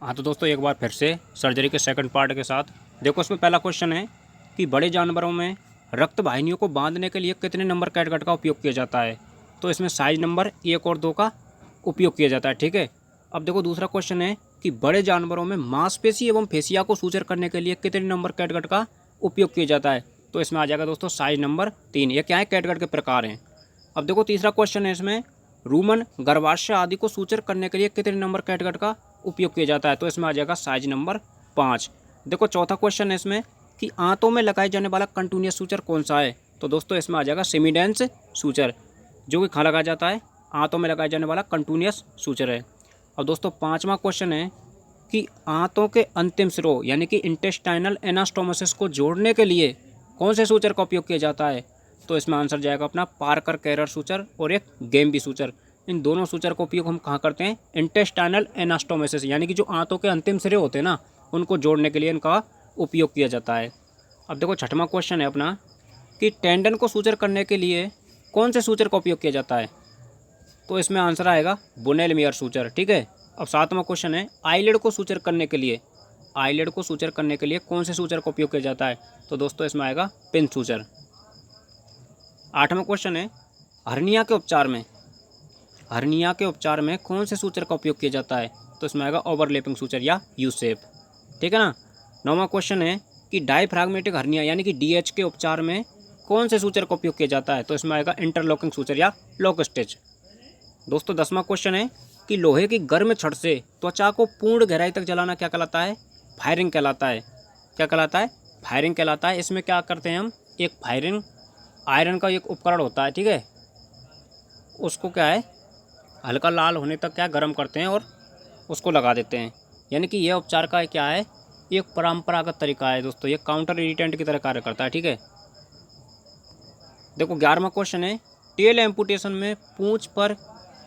हाँ तो दोस्तों एक बार फिर से सर्जरी के सेकंड पार्ट के साथ देखो, इसमें पहला क्वेश्चन है कि बड़े जानवरों में रक्त वाहिनियों को बांधने के लिए कितने नंबर कैटगट का उपयोग किया जाता है। तो इसमें साइज नंबर 1 और 2 का उपयोग किया जाता है। ठीक है। अब देखो दूसरा क्वेश्चन है कि बड़े जानवरों में मांसपेशी एवं फेसिया को सूचर करने के लिए कितने नंबर कैटगट का उपयोग किया जाता है। तो इसमें आ जाएगा दोस्तों साइज नंबर 3। ये क्या है, कैटगट के प्रकार हैं। अब देखो तीसरा क्वेश्चन है इसमें रूमन, गर्भाशय आदि को सूचर करने के लिए कितने नंबर कैटगट का उपयोग किया जाता है। तो इसमें आ जाएगा साइज नंबर 5। देखो चौथा क्वेश्चन है इसमें कि आंतों में लगाए जाने वाला कंटिन्यूअस सूचर कौन सा है। तो दोस्तों इसमें आ जाएगा सेमीडेंस सूचर, जो कि कहाँ लगाया जाता है, आंतों में लगाए जाने वाला कंटिन्यूअस सूचर है। अब दोस्तों पाँचवा क्वेश्चन है कि आंतों के अंतिम सिरों यानी कि इंटेस्टाइनल एनास्टोमोसिस को जोड़ने के लिए कौन से सूचर का उपयोग किया जाता है। तो इसमें आंसर जाएगा अपना पार्कर कैरर सूचर और एक गेम्बी सूचर। इन दोनों सूचर का उपयोग हम कहाँ करते हैं, इंटेस्टाइनल एनास्टोमोसिस यानी कि जो आंतों के अंतिम सिरे होते हैं ना, उनको जोड़ने के लिए इनका उपयोग किया जाता है। अब देखो छठवां क्वेश्चन है अपना कि टेंडन को सूचर करने के लिए कौन से सूचर का उपयोग किया जाता है। तो इसमें आंसर आएगा बुनेल मेयर सूचर। ठीक है। अब सातवां क्वेश्चन है आईलिड को सूचर करने के लिए, आईलिड को सूचर करने के लिए कौन से सूचर का उपयोग किया जाता है। तो दोस्तों इसमें आएगा पिन सूचर। आठवां क्वेश्चन है हर्निया के उपचार में, हर्निया के उपचार में कौन से सूचर का उपयोग किया जाता है। तो इसमें आएगा ओवरलैपिंग सूचर या यू शेप। ठीक है ना। नौवां क्वेश्चन है कि डायफ्राग्मेटिक हर्निया यानी कि डीएच के उपचार में कौन से सूचर का उपयोग किया जाता है। तो इसमें आएगा इंटरलॉकिंग सूचर या लॉक स्टिच। दोस्तों 10वां क्वेश्चन है कि लोहे की गर्म छड़ से त्वचा को पूर्ण गहराई तक जलाना क्या कहलाता है, फायरिंग कहलाता है। क्या कहलाता है, फायरिंग कहलाता है। इसमें क्या करते हैं हम, एक फायरिंग आयरन का एक उपकरण होता है। ठीक है। उसको क्या है, हल्का लाल होने तक क्या गर्म करते हैं और उसको लगा देते हैं। यानी कि यह उपचार का क्या है, एक परंपरागत तरीका है दोस्तों। ये काउंटर इरिटेंट की तरह कार्य करता है। ठीक है। देखो 11वां क्वेश्चन है टेल एम्पुटेशन में पूंछ पर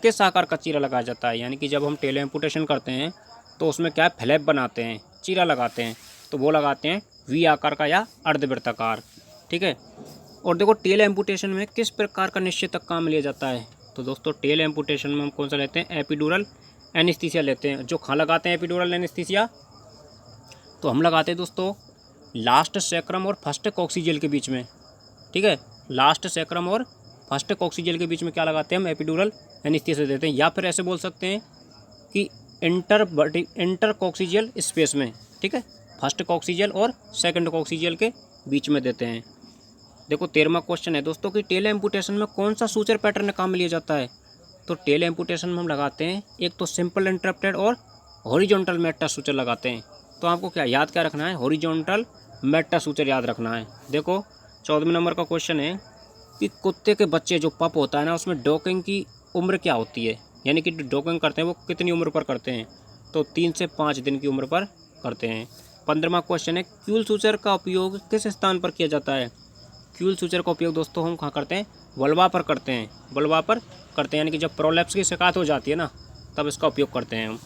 किस आकार का चीरा लगाया जाता है। यानी कि जब हम टेल एम्पुटेशन करते हैं तो उसमें क्या है, फ्लैप बनाते हैं, चीरा लगाते हैं, तो वो लगाते हैं वी आकार का या अर्धवृत्ताकार। ठीक है। और देखो टेल एम्पुटेशन में किस प्रकार का निश्चित काम लिया जाता है। तो दोस्तों टेल एम्पुटेशन में हम कौन सा लेते हैं, एपिड्यूरल एनेस्थीसिया लेते हैं। जो कहाँ लगाते हैं एपिड्यूरल एनेस्थीसिया, तो हम लगाते हैं दोस्तों लास्ट सैक्रम और फर्स्ट कॉक्सिजियल के बीच में। ठीक है। लास्ट सैक्रम और फर्स्ट कॉक्सिजियल के बीच में क्या लगाते हैं, हम एपिड्यूरल एनेस्थीसिया देते हैं। या फिर ऐसे बोल सकते हैं कि इंटर कॉक्सिजियल स्पेस में। ठीक है। फर्स्ट कॉक्सिजियल और सेकंड कॉक्सिजियल के बीच में देते हैं। देखो 13वां क्वेश्चन है दोस्तों कि टेल एम्पुटेशन में कौन सा सूचर पैटर्न काम में लिया जाता है। तो टेल एम्पुटेशन में हम लगाते हैं एक तो सिंपल इंटरप्टेड और हॉरिजॉन्टल मेटा सूचर लगाते हैं। तो आपको क्या याद क्या रखना है, हॉरिजॉन्टल मेटा सूचर याद रखना है। देखो 14वें नंबर का क्वेश्चन है कि कुत्ते के बच्चे जो पप होता है ना, उसमें डॉकिंग की उम्र क्या होती है। यानी कि डॉकिंग करते हैं वो कितनी उम्र पर करते हैं। तो 3 से 5 दिन की उम्र पर करते हैं। 15वां क्वेश्चन है क्यूल सूचर का उपयोग किस स्थान पर किया जाता है। क्यूल सूचर का उपयोग दोस्तों हम कहाँ करते हैं, वल्वा पर करते हैं, वल्वा पर करते हैं। यानी कि जब प्रोलैप्स की शिकायत हो जाती है ना, तब इसका उपयोग करते हैं हम।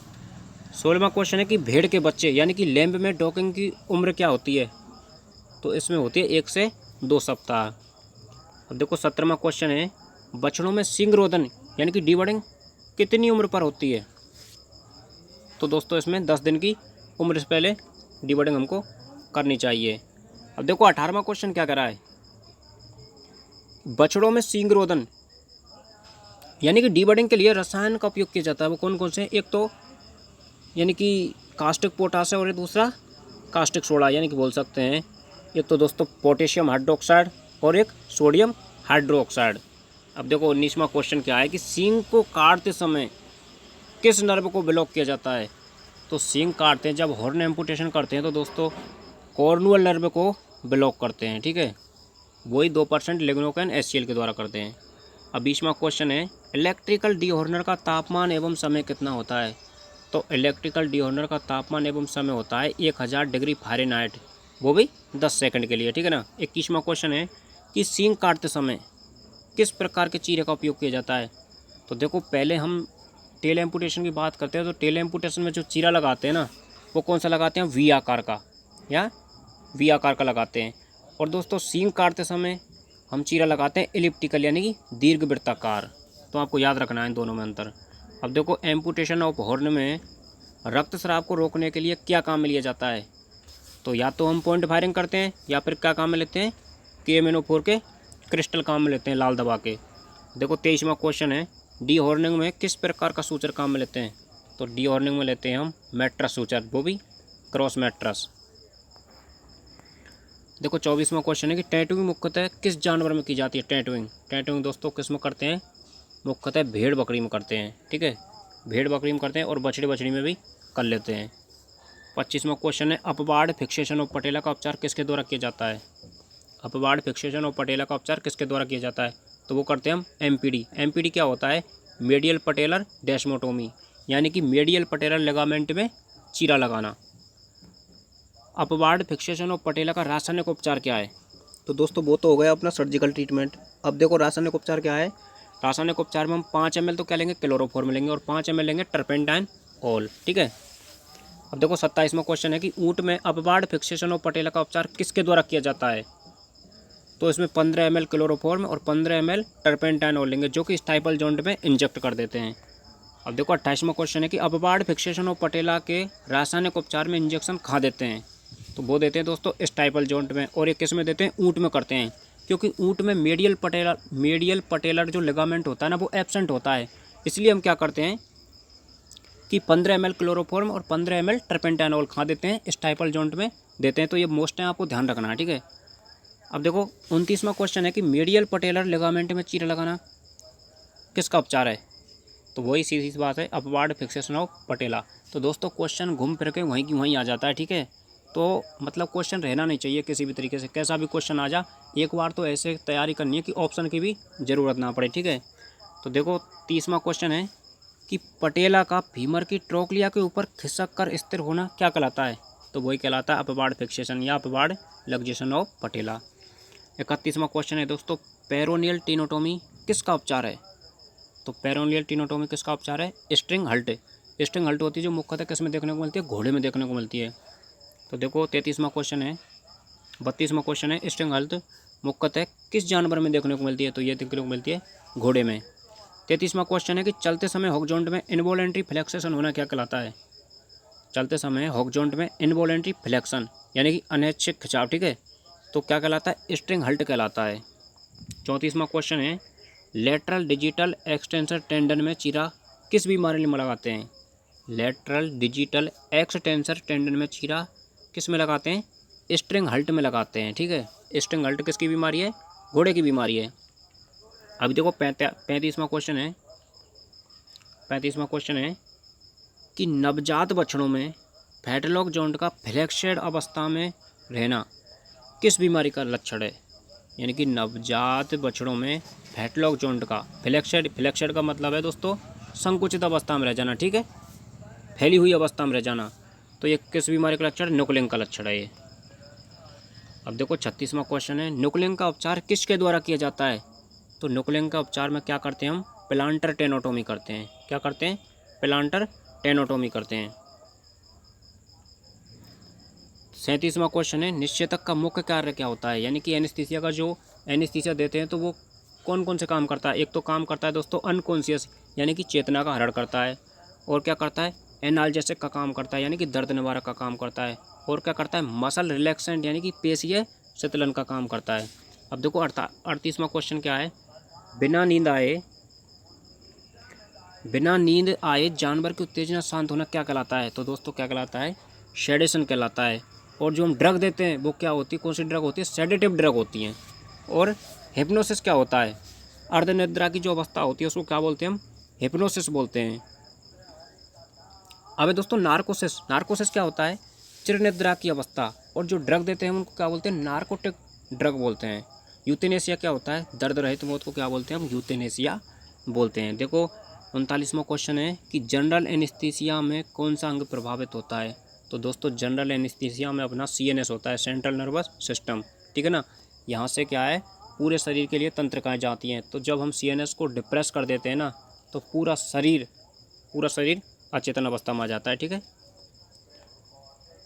16वां क्वेश्चन है कि भेड़ के बच्चे यानी कि लैम्ब में डॉकिंग की उम्र क्या होती है। तो इसमें होती है 1 से 2 सप्ताह। अब देखो 17वां क्वेश्चन है बछड़ों में सींग रोदन यानी कि डीबडिंग कितनी उम्र पर होती है। तो दोस्तों इसमें 10 दिन की उम्र से पहले डीबडिंग हमको करनी चाहिए। अब देखो 18वां क्वेश्चन क्या कह रहा है, बछड़ों में सींग रोदन यानी कि डीबडिंग के लिए रसायन का उपयोग किया जाता है। वो कौन कौन से हैं, एक तो यानी कि कास्टिक पोटास है और दूसरा कास्टिक सोडा यानी कि बोल सकते हैं। एक तो दोस्तों पोटेशियम हाइड्रोक्साइड और एक सोडियम हाइड्रोक्साइड। अब देखो 19वां क्वेश्चन क्या है कि सींग को काटते समय किस नर्व को ब्लॉक किया जाता है। तो सींग काटते हैं जब हॉर्न एम्पुटेशन करते हैं तो दोस्तों कॉर्नुअल नर्व को ब्लॉक करते हैं। ठीक है। वही 2% लिग्नोकेन एचसीएल के द्वारा करते हैं। अब 20वां क्वेश्चन है इलेक्ट्रिकल डीहॉर्नर का तापमान एवं समय कितना होता है। तो इलेक्ट्रिकल डीहॉर्नर का तापमान एवं समय होता है 1000 डिग्री फ़ारेनहाइट, वो भी 10 सेकंड के लिए। ठीक है ना। 21वां क्वेश्चन है कि सींग काटते समय किस प्रकार के चीरे का उपयोग किया जाता है। तो देखो पहले हम टेल एम्पुटेशन की बात करते हैं तो टेल एम्पुटेशन में जो चीरा लगाते हैं ना, वो कौन सा लगाते हैं, वी आकार का या वी आकार का लगाते हैं। और दोस्तों सींग काटते समय हम चीरा लगाते हैं एलिप्टिकल यानी कि दीर्घवृत्ताकार। तो आपको याद रखना है इन दोनों में अंतर। अब देखो एम्पुटेशन ऑफ हॉर्न में रक्तस्राव को रोकने के लिए क्या काम में लिया जाता है? तो या तो हम पॉइंट फायरिंग करते हैं या फिर क्या काम में लेते हैं, KMnO4 के क्रिस्टल काम में लेते हैं लाल दबा के। देखो 23वां क्वेश्चन है, डी हॉर्निंग में किस प्रकार का सूचर काम में लेते हैं? तो डी हॉर्निंग में लेते हैं हम मैट्रस सूचर, वो भी क्रॉस मैट्रस। देखो 24वां क्वेश्चन है कि टैटूइंग मुख्यतः किस जानवर में की जाती है? टैटूइंग दोस्तों किस में करते हैं? मुख्यतः भेड़ बकरी में करते हैं, ठीक है, भेड़ बकरी में करते हैं और बछड़ी में भी कर लेते हैं। 25वां क्वेश्चन है, अपवार्ड फिक्सेशन ऑफ पटेला का उपचार किसके द्वारा किया जाता है? अपवार्ड फिक्सेशन ऑफ पटेला का उपचार किसके द्वारा किया जाता है? तो वो करते हैं हम MPD क्या होता है? मेडियल पटेलर डेस्मोटोमी, यानी कि मेडियल पटेलर लिगामेंट में चीरा लगाना। अपवार्ड फिक्सेशन ऑफ पटेला का रासायनिक उपचार क्या है? तो दोस्तों वो तो हो गया अपना सर्जिकल ट्रीटमेंट। अब देखो रासायनिक उपचार क्या है। रासायनिक उपचार में हम 5 ml तो क्या लेंगे, क्लोरोफॉर्म लेंगे और 5 ml लेंगे टर्पेंटाइन ऑल, ठीक है। अब देखो 27वां क्वेश्चन है कि ऊँट में अपवार्ड फिक्सेशन ऑफ पटेला का उपचार किसके द्वारा किया जाता है? तो इसमें 15 ml क्लोरोफॉर्म और 15 ml टर्पेंटाइन ऑल लेंगे, जो कि स्टाइपल जॉइंट में इंजेक्ट कर देते हैं। अब देखो 28वां क्वेश्चन है कि अपवार्ड फिक्सेशन ऑफ पटेला के रासायनिक उपचार में इंजेक्शन कहाँ देते हैं? तो वो देते हैं दोस्तों स्टाइपल जॉइंट में, और ये किस में देते हैं? ऊँट में करते हैं, क्योंकि ऊँट में मेडियल पटेलर जो लिगामेंट होता है ना वो एब्सेंट होता है। इसलिए हम क्या करते हैं कि 15 ml क्लोरोफॉर्म और 15 ml टर्पेंटाइनॉल खा देते हैं, स्टाइपल जॉइंट में देते हैं। तो ये मोस्ट है, आपको ध्यान रखना है, ठीक है। अब देखो 29वां क्वेश्चन है कि मेडियल पटेलर लिगामेंट में चीरा लगाना किसका उपचार है? तो वही सीधी सी बात है, अपवार्ड फिक्सेशन ऑफ पटेला। तो दोस्तों क्वेश्चन घूम फिर के वहीं की वहीं आ जाता है, ठीक है। तो मतलब क्वेश्चन रहना नहीं चाहिए किसी भी तरीके से, कैसा भी क्वेश्चन आ जा, एक बार तो ऐसे तैयारी करनी है कि ऑप्शन की भी ज़रूरत ना पड़े, ठीक है। तो देखो 30वां क्वेश्चन है कि पटेला का फीमर की ट्रोक्लिया के ऊपर खिसक कर स्थिर होना क्या कहलाता है? तो वही कहलाता है अपवार्ड फिक्सेशन या अपवार्ड लग्जेशन ऑफ पटेला। 31वां क्वेश्चन है दोस्तों, पेरोनियल टीनोटोमी किसका उपचार है? तो पेरोनियल टीनोटोमी किसका उपचार है? स्ट्रिंग हल्ट होती है, जो मुख्यतः किस में देखने को मिलती है? घोड़े में देखने को मिलती है। तो देखो 32वां क्वेश्चन है, 32वां क्वेश्चन है, स्ट्रिंग हल्ट मुख्यतः किस जानवर में देखने को मिलती है? तो ये देखने को मिलती है घोड़े में। 33वां क्वेश्चन है कि चलते समय हॉक जॉइंट में इनवॉलेंट्री फ्लेक्सेशन होना क्या कहलाता है? चलते समय हॉक जॉइंट में इनवॉलेंट्री फ्लेक्शन यानी कि अनैच्छिक खिंचाव, ठीक है, तो क्या कहलाता है? स्ट्रिंग हल्ट कहलाता है। 34वां क्वेश्चन है, लेटरल डिजिटल एक्सटेंसर टेंडन में चीरा किस बीमारी में लगाते हैं? लेटरल डिजिटल एक्सटेंसर टेंडन में चीरा किस में लगाते हैं? स्ट्रिंग हल्ट में लगाते हैं, ठीक है। स्ट्रिंग हल्ट किसकी बीमारी है? घोड़े की बीमारी है। अभी देखो 35वां क्वेश्चन है, 35वां क्वेश्चन है कि नवजात बछड़ों में फैटलॉक जॉइंट का फ्लेक्सेड अवस्था में रहना किस बीमारी का लक्षण है? यानी कि नवजात बछड़ों में फैटलॉक जॉइंट का फ्लेक्सेड का मतलब है दोस्तों संकुचित अवस्था में रह जाना, ठीक है, फैली हुई अवस्था में रह जाना। तो ये किस बीमारी का लक्षण? न्यूक्लिंग का लक्षण है ये। अब देखो 36वां क्वेश्चन है, न्यूक्लिंग का उपचार किसके द्वारा किया जाता है? तो न्यूक्लिंग का उपचार में क्या करते हैं हम? प्लांटर टेनोटोमी करते हैं। क्या करते हैं? प्लांटर टेनोटोमी करते हैं। 37वां क्वेश्चन है, निश्चेतक का मुख्य कार्य क्या होता है? यानी कि एनेस्थीसिया का जो एनेस्थीसिया देते हैं तो वो कौन कौन से काम करता है? एक तो काम करता है दोस्तों अनकॉन्शियस यानी कि चेतना का हरण करता है, और क्या करता है? एनाल्जेसिक का काम करता है यानी कि दर्द निवारक का काम करता है, और क्या करता है? मसल रिलैक्सेंट यानी कि पेशीय शीतलन का काम करता है। अब देखो 38वां क्वेश्चन क्या है, बिना नींद आए जानवर की उत्तेजना शांत होना क्या कहलाता है? तो दोस्तों क्या कहलाता है? शेडेशन कहलाता है। और जो हम ड्रग देते हैं वो क्या होती है? कौन सी ड्रग होती है? सेडेटिव ड्रग होती हैं। और हिप्नोसिस क्या होता है? अर्धनिद्रा की जो अवस्था होती है उसको क्या बोलते हैं हम? हिप्नोसिस बोलते हैं। अब दोस्तों नार्कोसिस क्या होता है? चिरनिद्रा की अवस्था। और जो ड्रग देते हैं उनको क्या बोलते हैं? नार्कोटिक ड्रग बोलते हैं। यूथेनेसिया क्या होता है? दर्द रहित मौत को क्या बोलते हैं हम? यूथेनेसिया बोलते हैं। देखो 39वां क्वेश्चन है कि जनरल एनेस्थीसिया में कौन सा अंग प्रभावित होता है? तो दोस्तों जनरल एनेस्थीसिया में अपना CNS होता है, सेंट्रल नर्वस सिस्टम, ठीक है ना। यहाँ से क्या है? पूरे शरीर के लिए तंत्रिकाएँ जाती हैं। तो जब हम CNS को डिप्रेस कर देते हैं ना तो पूरा शरीर अचेतन अवस्था में आ जाता है, ठीक है।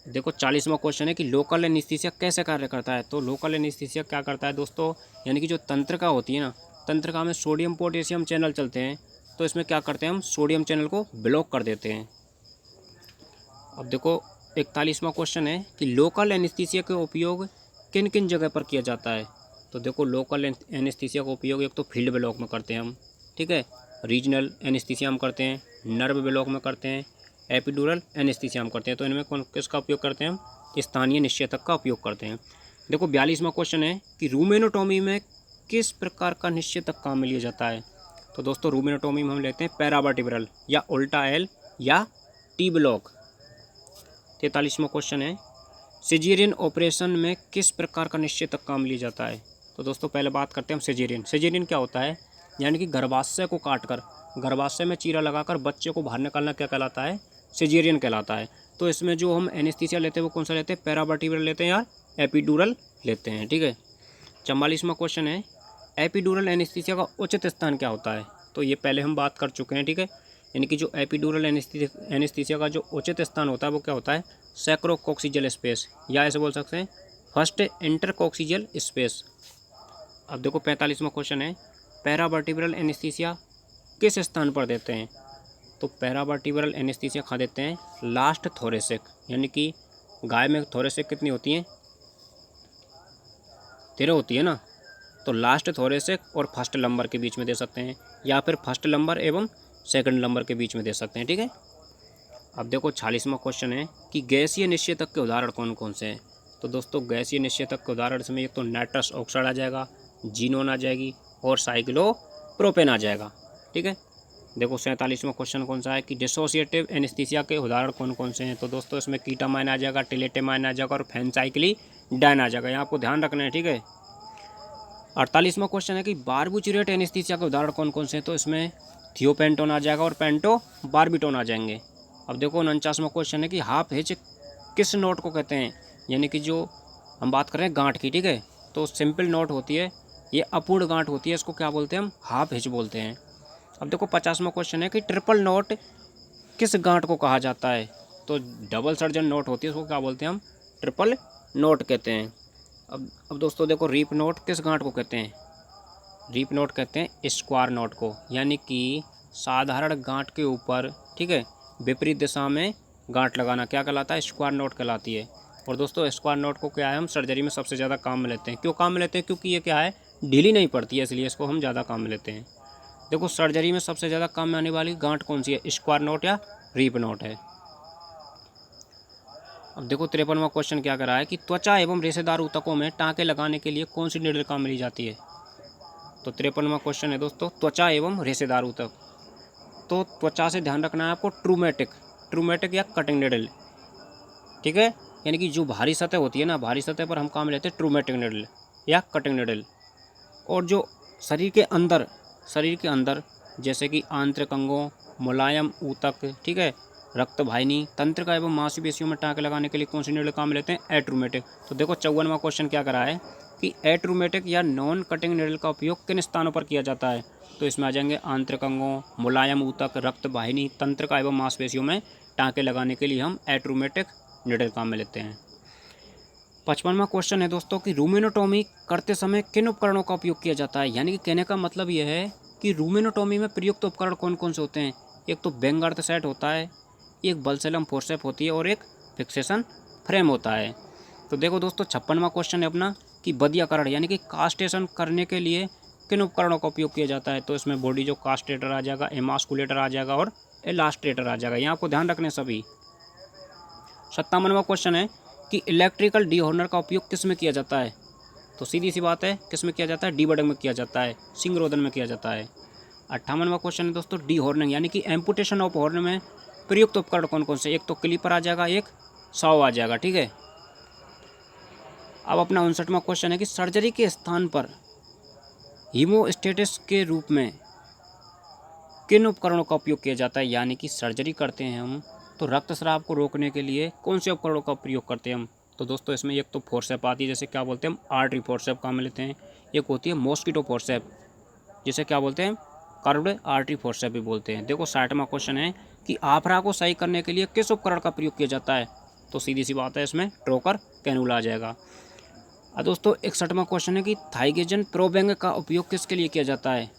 देखो 40वां क्वेश्चन है कि लोकल एनेस्थीसिया कैसे कार्य करता है? तो लोकल एनेस्थीसिया क्या करता है दोस्तों, यानी कि जो तंत्रिका होती है ना, तंत्रिका में सोडियम पोटेशियम चैनल चलते हैं, तो इसमें क्या करते हैं हम? सोडियम चैनल को ब्लॉक कर देते हैं। अब देखो 41वां क्वेश्चन है कि लोकल एनेस्थीसिया का उपयोग किन किन जगह पर किया जाता है। तो देखो लोकल एनेस्थीसिया का उपयोग एक तो फील्ड ब्लॉक में करते हैं हम, ठीक है, रीजनल एनेस्थीसिया हम करते हैं, नर्व ब्लॉक में करते हैं, एपिड्यूरल एनेस्थीसिया हम करते हैं। तो इनमें कौन किसका उपयोग करते हैं हम, स्थानीय निश्चेतक का उपयोग करते हैं। देखो 42वां क्वेश्चन है कि रूमेनोटॉमी में किस प्रकार का निश्चेतक काम में लिया जाता है। तो दोस्तों रूमेनोटॉमी में हम लेते हैं पैरावर्टिब्रल या उल्टा एल या टी ब्लॉक। 43वां क्वेश्चन है सिजेरियन ऑपरेशन में किस प्रकार का निश्चेतक काम लिया जाता है। तो दोस्तों पहले बात करते हैं हम सिजेरियन। सिजेरियन क्या होता है, यानी कि गर्भाशय को काटकर गर्भाशय में चीरा लगाकर बच्चे को बाहर निकालना क्या कहलाता है, सिजेरियन कहलाता है। तो इसमें जो हम एनेस्थीसिया लेते हैं वो कौन सा लेते हैं, पैरावर्टिब्रल लेते हैं या एपिड्यूरल लेते हैं, ठीक है। 44वां क्वेश्चन है एपिड्यूरल एनेस्थीसिया का उचित स्थान क्या होता है। तो ये पहले हम बात कर चुके हैं, ठीक है। यानी कि जो एपिड्यूरल एनेस्थीसिया का जो उचित स्थान होता है वो क्या होता है, सैक्रोकोक्सियल स्पेस, या ऐसे बोल सकते हैं फर्स्ट इंटरकोक्सियल स्पेस। अब देखो 45वां क्वेश्चन है पैरावर्टिब्रल एनेस्थीसिया किस स्थान पर देते हैं। तो पैरावर्टिब्रल एनेस्थीसिया खा देते हैं लास्ट थोरेसिक, यानी कि गाय में थोरेसिक कितनी होती हैं, 13 होती है ना। तो लास्ट थोरेसिक और फर्स्ट लंबर के बीच में दे सकते हैं, या फिर फर्स्ट लंबर एवं सेकंड नंबर के बीच में दे सकते हैं, ठीक है। अब देखो 46वां क्वेश्चन है कि गैसीय निश्चेतक के उदाहरण कौन कौन से हैं। तो दोस्तों गैसीय निश्चेतक के उदाहरण इसमें एक तो नाइट्रस ऑक्साइड आ जाएगा, जीनोन आ जाएगी और साइक्लोप्रोपेन आ जाएगा, ठीक है। देखो 47वां क्वेश्चन कौन सा है कि डिसोसिएटिव एनेस्थीसिया के उदाहरण कौन कौन से हैं। तो दोस्तों इसमें कीटामाइन आ जाएगा, टिलेटेमाइन आ जाएगा और फेनसाइक्लिडाइन आ जाएगा, यहाँ आपको ध्यान रखना है, ठीक है। 48वां क्वेश्चन है कि बारबुचुरेट एनेस्थीसिया के उदाहरण कौन कौन से हैं। तो इसमें थियोपेंटोन आ जाएगा और पेंटो बारबिटोन आ जाएंगे। अब देखो 49वां क्वेश्चन है कि हाफ हिच किस नोट को कहते हैं, यानी कि जो हम बात कर रहे हैं गांठ की, ठीक है। तो सिंपल नोट होती है, ये अपूर्ण गांठ होती है, इसको क्या बोलते हैं हम, हाफ हिच बोलते हैं। अब देखो 50वां क्वेश्चन है कि ट्रिपल नोट किस गांठ को कहा जाता है। तो डबल सर्जन नोट होती है, उसको क्या बोलते हैं हम, ट्रिपल नोट कहते हैं। अब दोस्तों देखो रीप नोट किस गांठ को कहते हैं, रीप नोट कहते हैं स्क्वायर नोट को, यानी कि साधारण गांठ के ऊपर, ठीक है, विपरीत दिशा में गांठ लगाना क्या कहलाता है, स्क्वायर नोट कहलाती है। और दोस्तों स्क्वायर नोट को क्या है, हम सर्जरी में सबसे ज़्यादा काम में लेते हैं। क्यों काम में लेते हैं, क्योंकि ये क्या है, ढीली नहीं पड़ती है, इसलिए इसको हम ज़्यादा काम में लेते हैं। देखो सर्जरी में सबसे ज़्यादा काम में आने वाली गांठ कौन सी है, स्क्वायर नोट या रीप नोट है। अब देखो 53वां क्वेश्चन क्या कर रहा है कि त्वचा एवं रेशेदार ऊतकों में टाँके लगाने के लिए कौन सी नीडल काम में ली जाती है। तो 53वां क्वेश्चन है दोस्तों त्वचा एवं रेशेदार ऊतक। तो त्वचा से ध्यान रखना है आपको ट्रूमेटिक या कटिंग निडल, ठीक है। यानी कि जो भारी सतह होती है ना, भारी सतह पर हम काम लेते हैं ट्रूमेटिक निडल या कटिंग निडल। और जो शरीर के अंदर जैसे कि आंतरिक अंगों, मुलायम ऊतक, ठीक है, रक्त वाहिनी, तंत्रिका एवं मांसपेशियों में टाँके लगाने के लिए कौन सी निडल काम में लेते हैं, एट्रूमेटिक। तो देखो 54वां क्वेश्चन क्या करा है कि एट्रूमेटिक या नॉन कटिंग निडल का उपयोग किन स्थानों पर किया जाता है। तो इसमें आ जाएंगे आंतरिक अंगों, मुलायम ऊतक, रक्त वाहिनी, तंत्रिका एवं मांसपेशियों में टाँके लगाने के लिए हम एट्रूमेटिक निडल काम में लेते हैं। 55वां क्वेश्चन है दोस्तों कि रूमेनोटॉमी करते समय किन उपकरणों का उपयोग किया जाता है। यानी कि कहने का मतलब यह है कि रूमेनोटॉमी में प्रयुक्त उपकरण कौन कौन से होते हैं। एक तो बेंगार्थ सेट होता है, एक बल्सेलम फोर्सेप होती है और एक फिक्सेशन फ्रेम होता है। तो देखो दोस्तों 56वां क्वेश्चन है अपना कि बदियाकरण यानी कि कास्टेशन करने के लिए किन उपकरणों का उपयोग किया जाता है। तो इसमें बॉडी जो कास्टेटर आ जाएगा, एमास्कुलेटर आ जाएगा और इलास्ट्रेटर आ जाएगा, यहाँ आपको ध्यान रखने सभी। 57वां क्वेश्चन है कि इलेक्ट्रिकल डीहॉर्नर का उपयोग किस में किया जाता है। तो सीधी सी बात है, किस में किया जाता है, डीबडिंग में किया जाता है, सिंगरोधन में किया जाता है। 58वां क्वेश्चन है दोस्तों डीहॉर्निंग यानी कि एम्पुटेशन ऑफ हॉर्न में प्रयुक्त उपकरण कौन कौन से। एक तो क्लीपर आ जाएगा, एक साव आ जाएगा, ठीक है। अब अपना 59वां क्वेश्चन है कि सर्जरी के स्थान पर हीमोस्टेटिस के रूप में किन उपकरणों का उपयोग किया जाता है। यानी कि सर्जरी करते हैं हम तो रक्तस्राव को रोकने के लिए कौन से उपकरणों का प्रयोग करते हैं हम। तो दोस्तों इसमें एक तो फोर्सेप आती है, जैसे क्या बोलते हैं हम आर्टरी फोर्सेप काम में लेते हैं। एक होती है मॉस्किटो फोर्सेप, जिसे क्या बोलते हैं कर्व्ड आर्टरी फोर्सेप भी बोलते हैं। देखो 60वां क्वेश्चन है कि आफरा को सही करने के लिए किस उपकरण का प्रयोग किया जाता है। तो सीधी सी बात है, इसमें ट्रोकर कैनुला आ जाएगा। और दोस्तों 61वां क्वेश्चन है कि थाइगेजन प्रोबेंग का उपयोग किसके लिए किया जाता है।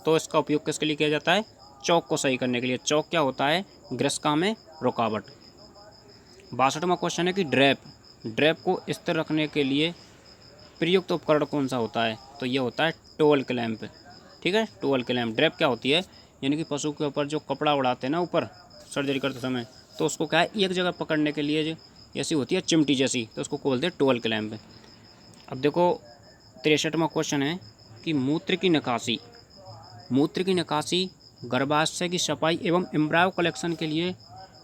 तो इसका उपयोग किसके लिए किया जाता है, चौक को सही करने के लिए। चौक क्या होता है, ग्रसका में रुकावट। 62वां क्वेश्चन है कि ड्रैप को स्थिर रखने के लिए प्रयुक्त उपकरण कौन सा होता है? तो ये होता है टोल क्लैंप। ठीक है, टोल क्लैंप। ड्रैप क्या होती है? यानी कि पशु के ऊपर जो कपड़ा उड़ाते हैं ना ऊपर सर्जरी करते समय, तो उसको क्या है एक जगह पकड़ने के लिए ऐसी होती है चिमटी जैसी, तो उसको बोलते हैं टोल क्लैंप। अब देखो 63वां क्वेश्चन है कि मूत्र की निकासी गर्भाशय की सफाई एवं एम्ब्रायो कलेक्शन के लिए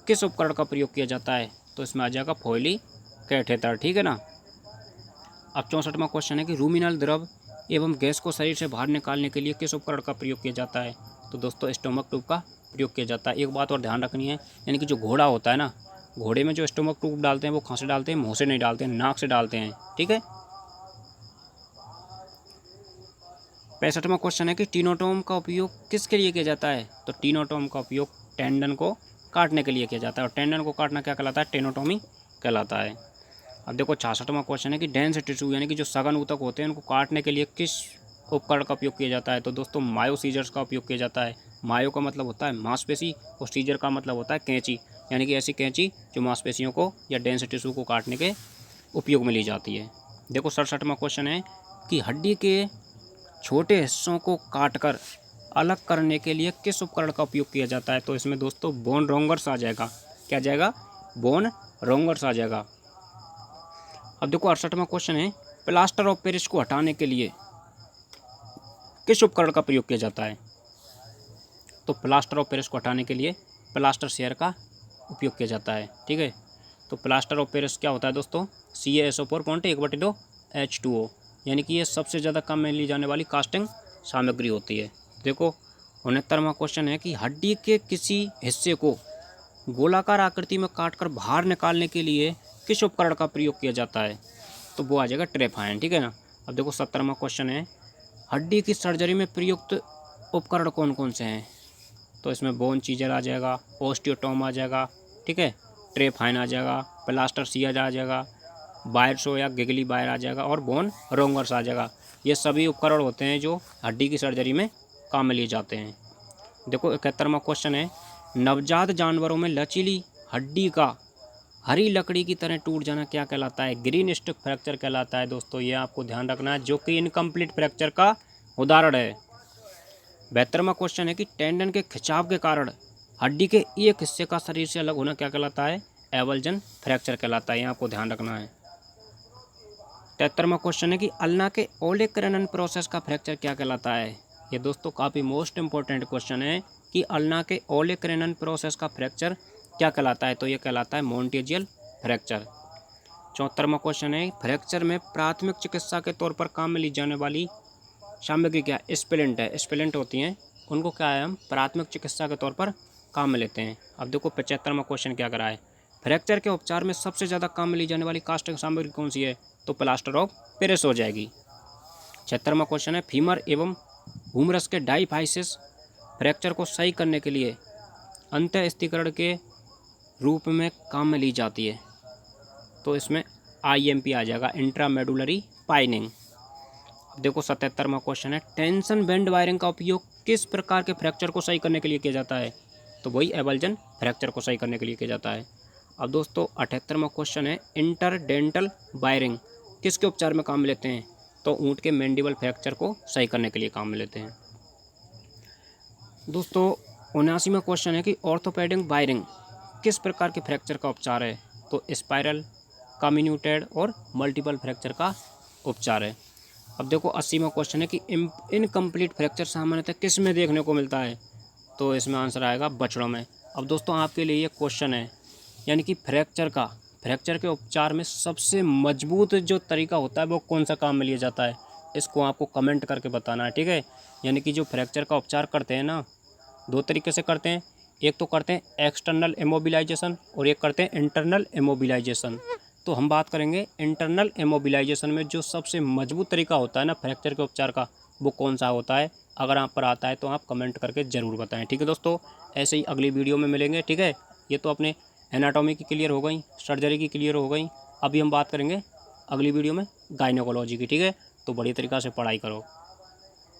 किस उपकरण का प्रयोग किया जाता है? तो इसमें आ जाएगा फोइली कैथेटर। ठीक है ना। अब 64वां क्वेश्चन है कि रूमिनल द्रव एवं गैस को शरीर से बाहर निकालने के लिए किस उपकरण का प्रयोग किया जाता है? तो दोस्तों स्टोमक ट्यूब का प्रयोग किया जाता है। एक बात और ध्यान रखनी है, यानी कि जो घोड़ा होता है ना, घोड़े में जो स्टोमक ट्यूब डालते हैं वो कहाँ से डालते हैं? मुँह से नहीं डालते हैं, नाक से डालते हैं। ठीक है। 65वां क्वेश्चन है कि टीनोटोम का उपयोग किसके लिए किया जाता है? तो टीनोटोम का उपयोग टेंडन को काटने के लिए किया जाता है, और टेंडन को काटना क्या कहलाता है? टेनोटोमी कहलाता है। अब देखो 66वां क्वेश्चन है कि डेंस टिश्यू यानी कि जो सघन ऊतक होते हैं उनको काटने के लिए किस उपकरण का उपयोग किया जाता है? तो दोस्तों मायो सीजर्स का उपयोग किया जाता है। मायो का मतलब होता है मांसपेशी और सीजर का मतलब होता है कैंची, यानी कि ऐसी कैंची जो मांसपेशियों को या डेंस टिश्यू को काटने के उपयोग में ली जाती है। देखो 67वां क्वेश्चन है कि हड्डी के छोटे हिस्सों को काटकर अलग करने के लिए किस उपकरण का उपयोग किया जाता है? तो इसमें दोस्तों बोन रोंगर्स आ जाएगा। क्या जाएगा? बोन रोंगर्स आ जाएगा। अब देखो 68वां क्वेश्चन है प्लास्टर ऑफ पेरिस को हटाने के लिए किस उपकरण का प्रयोग किया जाता है? तो प्लास्टर ऑफ पेरिस को हटाने के लिए प्लास्टर शेयर का उपयोग किया जाता है। ठीक है। तो प्लास्टर ऑफ पेरिस क्या होता है दोस्तों? CaSO4.1/2O, यानी कि ये सबसे ज़्यादा काम में ली जाने वाली कास्टिंग सामग्री होती है। देखो 69वां क्वेश्चन है कि हड्डी के किसी हिस्से को गोलाकार आकृति में काटकर बाहर निकालने के लिए किस उपकरण का प्रयोग किया जाता है? तो वो आ जाएगा ट्रेफाइन। ठीक है ना। अब देखो 70वां क्वेश्चन है हड्डी की सर्जरी में प्रयुक्त उपकरण कौन कौन से हैं? तो इसमें बोन चीजर आ जाएगा, ओस्टियोटॉम आ जाएगा, ठीक है, ट्रेफाइन आ जाएगा, प्लास्टर सीजर आ जाएगा, बायरसो या गिगली बायर आ जाएगा, और बोन रोंगर्स आ जाएगा। ये सभी उपकरण होते हैं जो हड्डी की सर्जरी में काम में लिए जाते हैं। देखो 71वां क्वेश्चन है नवजात जानवरों में लचीली हड्डी का हरी लकड़ी की तरह टूट जाना क्या कहलाता है? ग्रीन स्टिक फ्रैक्चर कहलाता है। दोस्तों ये आपको ध्यान रखना है, जो कि इनकम्प्लीट फ्रैक्चर का उदाहरण है। 72वां क्वेश्चन है कि टेंडन के खिंचाव के कारण हड्डी के एक हिस्से का शरीर से अलग होना क्या कहलाता है? एवल्जन फ्रैक्चर कहलाता है। ये आपको ध्यान रखना है। 73वां क्वेश्चन है कि अल्ना के ओलेक्रनन प्रोसेस का फ्रैक्चर क्या कहलाता है? ये दोस्तों काफ़ी मोस्ट इंपॉर्टेंट क्वेश्चन है कि अल्ना के ओलेक्रनन प्रोसेस का फ्रैक्चर क्या कहलाता है? तो ये कहलाता है मोन्टेजियल फ्रैक्चर। 74वां क्वेश्चन है फ्रैक्चर में प्राथमिक चिकित्सा के तौर पर काम में ली जाने वाली सामग्री क्या है? स्प्लिंट है। स्प्लिंट होती हैं, उनको क्या है हम प्राथमिक चिकित्सा के तौर पर काम में लेते हैं। अब देखो 75वां क्वेश्चन क्या करा है फ्रैक्चर के उपचार में सबसे ज़्यादा काम में ली जाने वाली कास्टिंग सामग्री कौन सी है? तो प्लास्टर ऑफ पेरिस हो जाएगी। 76वां क्वेश्चन है फीमर एवं हुमरस के डाइफाइसिस फ्रैक्चर को सही करने के लिए अंतःस्थिकरण के रूप में काम में ली जाती है। तो इसमें IMP आ जाएगा, इंट्रामेडुलरी पाइनिंग। देखो 77वां क्वेश्चन है टेंशन बैंड वायरिंग का उपयोग किस प्रकार के फ्रैक्चर को सही करने के लिए किया जाता है? तो वही एवल्जन फ्रैक्चर को सही करने के लिए किया जाता है। अब दोस्तों 78वां क्वेश्चन है इंटरडेंटल वायरिंग किसके उपचार में काम में लेते हैं? तो ऊँट के मैंडिबल फ्रैक्चर को सही करने के लिए काम में लेते हैं। दोस्तों 79वां क्वेश्चन है कि ऑर्थोपेडिक वायरिंग किस प्रकार के फ्रैक्चर का उपचार है? तो स्पाइरल, कम्यूटेड और मल्टीपल फ्रैक्चर का उपचार है। अब देखो 80वां क्वेश्चन है कि इनकम्प्लीट फ्रैक्चर सामान्यतः किस में देखने को मिलता है? तो इसमें आंसर आएगा बछड़ों में। अब दोस्तों आपके लिए ये क्वेश्चन है, यानी कि फ्रैक्चर के उपचार में सबसे मजबूत जो तरीका होता है वो कौन सा काम में लिया जाता है? इसको आपको कमेंट करके बताना है। ठीक है। यानी कि जो फ्रैक्चर का उपचार करते हैं ना, दो तरीके से करते हैं, एक तो करते हैं एक्सटर्नल इमोबिलाइजेशन और एक करते हैं इंटरनल इमोबिलाइजेशन। तो हम बात करेंगे इंटरनल इमोबिलाइजेशन में जो सबसे मजबूत तरीका होता है ना फ्रैक्चर के उपचार का, वो कौन सा होता है? अगर आप पर आता है तो आप कमेंट करके ज़रूर बताएं। ठीक है दोस्तों, ऐसे ही अगली वीडियो में मिलेंगे। ठीक है। ये तो अपने एनाटॉमी की क्लियर हो गई, सर्जरी की क्लियर हो गई। अभी हम बात करेंगे अगली वीडियो में गायनेकोलॉजी की। ठीक है। तो बड़ी तरीक़ा से पढ़ाई करो।